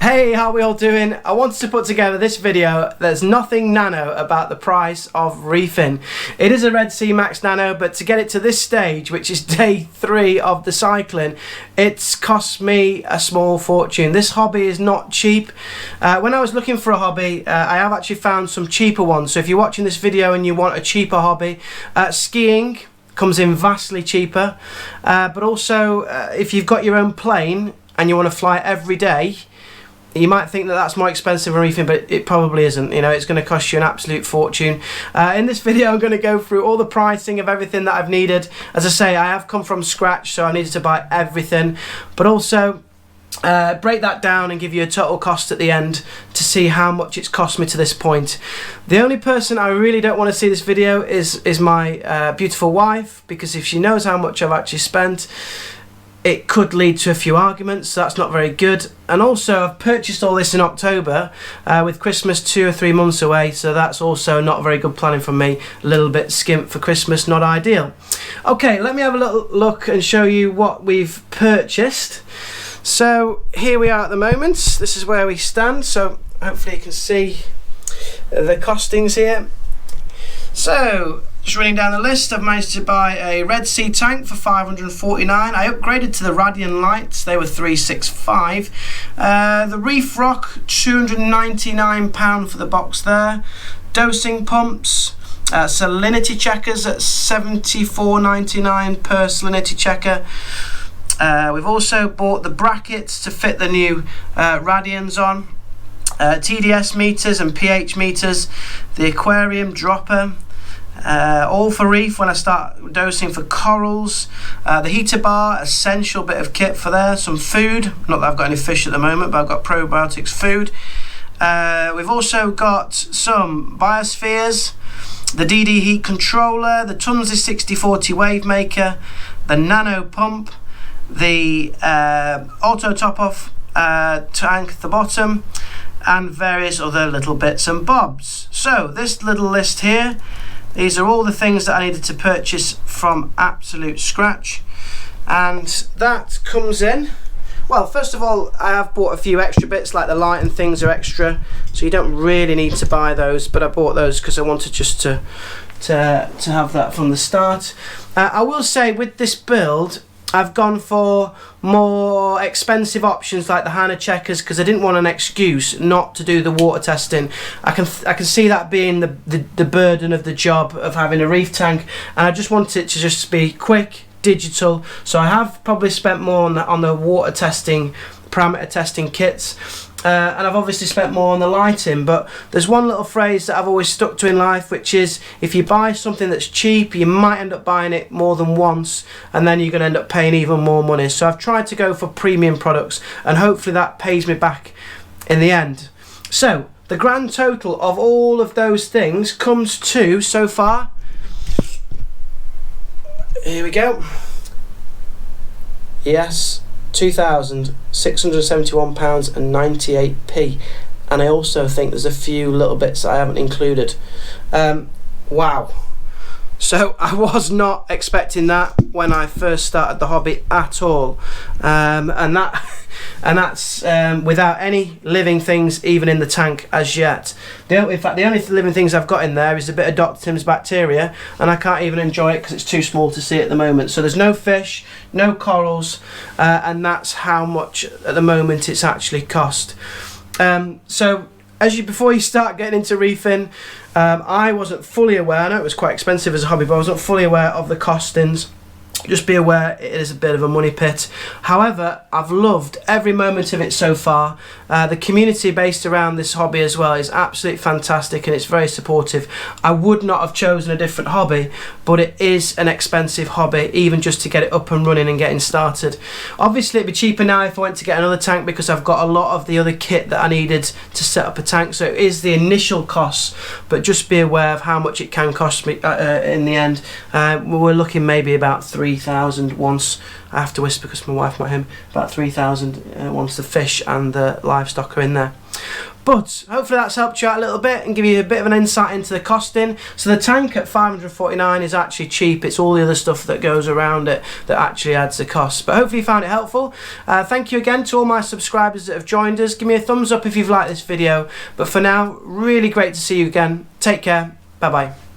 Hey, how are we all doing? I wanted to put together this video. There's nothing nano about the price of reefing. It is a Red Sea Max Nano, but to get it to this stage, which is day 3 of the cycling, it's cost me a small fortune. This hobby is not cheap. When I was looking for a hobby, I have actually found some cheaper ones. So if you're watching this video and you want a cheaper hobby, skiing comes in vastly cheaper. But also, if you've got your own plane and you want to fly every day, you might think that that's more expensive than reefing, but it probably isn't. You know, it's going to cost you an absolute fortune. In this video, I'm going to go through all the pricing of everything that I've needed. As I say, I have come from scratch, so I needed to buy everything, but also break that down and give you a total cost at the end to see how much it's cost me to this point. The only person I really don't want to see this video is my beautiful wife, because if she knows how much I've actually spent, it could lead to a few arguments, so that's not very good. And also, I've purchased all this in October with Christmas 2 or 3 months away, so that's also not very good planning from me. A little bit skimp for Christmas, not ideal. Okay, let me have a little look and show you what we've purchased. So here we are at the moment. This is where we stand, so hopefully you can see the costings here. So just running down the list, I've managed to buy a Red Sea tank for $549. I upgraded to the Radian lights, they were $365. The Reef rock, £299 for the box there. Dosing pumps, salinity checkers at $74.99 per salinity checker. We've also bought the brackets to fit the new Radians on. TDS meters and pH meters, the aquarium dropper, all for reef when I start dosing for corals. The heater bar, essential bit of kit for there. Some food, not that I've got any fish at the moment, but I've got probiotics food. We've also got some biospheres, the DD heat controller, the Tunzi 6040 wave maker, the Nano pump, the auto top off tank at the bottom, and various other little bits and bobs. So this little list here, these are all the things that I needed to purchase from absolute scratch, and that comes in. Well, first of all, I have bought a few extra bits, like the light and things are extra, so you don't really need to buy those, but I bought those because I wanted just to have that from the start. I will say with this build, I've gone for more expensive options like the Hana checkers because I didn't want an excuse not to do the water testing. I can see that being the burden of the job of having a reef tank, and I just want it to just be quick, digital. So I have probably spent more on the water testing, parameter testing kits. And I've obviously spent more on the lighting, but there's one little phrase that I've always stuck to in life, which is if you buy something that's cheap, you might end up buying it more than once, and then you're going to end up paying even more money. So I've tried to go for premium products, and hopefully that pays me back in the end. So the grand total of all of those things comes to, so far, here we go, yes, £2,671.98, and I also think there's a few little bits that I haven't included. Wow. So I was not expecting that when I first started the hobby at all, and that's without any living things even in the tank as yet. In fact, the only living things I've got in there is a bit of Dr. Tim's bacteria, and I can't even enjoy it because it's too small to see at the moment. So there's no fish, no corals, and that's how much at the moment it's actually cost. So before you start getting into reefing, I wasn't fully aware. I know it was quite expensive as a hobby, but I wasn't fully aware of the costings. Just be aware it is a bit of a money pit. However, I've loved every moment of it so far. The community based around this hobby as well is absolutely fantastic, and it's very supportive. I would not have chosen a different hobby, but it is an expensive hobby, even just to get it up and running and getting started. Obviously, it'd be cheaper now if I went to get another tank, because I've got a lot of the other kit that I needed to set up a tank. So it is the initial costs, but just be aware of how much it can cost me in the end. We're looking maybe about 3,000 once, I have to whisper because my wife might hear, about 3,000 once the fish and the livestock are in there. But hopefully that's helped you out a little bit and give you a bit of an insight into the costing. So the tank at $549 is actually cheap. It's all the other stuff that goes around it that actually adds the cost. But hopefully you found it helpful. Thank you again to all my subscribers that have joined us. Give me a thumbs up if you've liked this video. But for now, really great to see you again. Take care. Bye bye.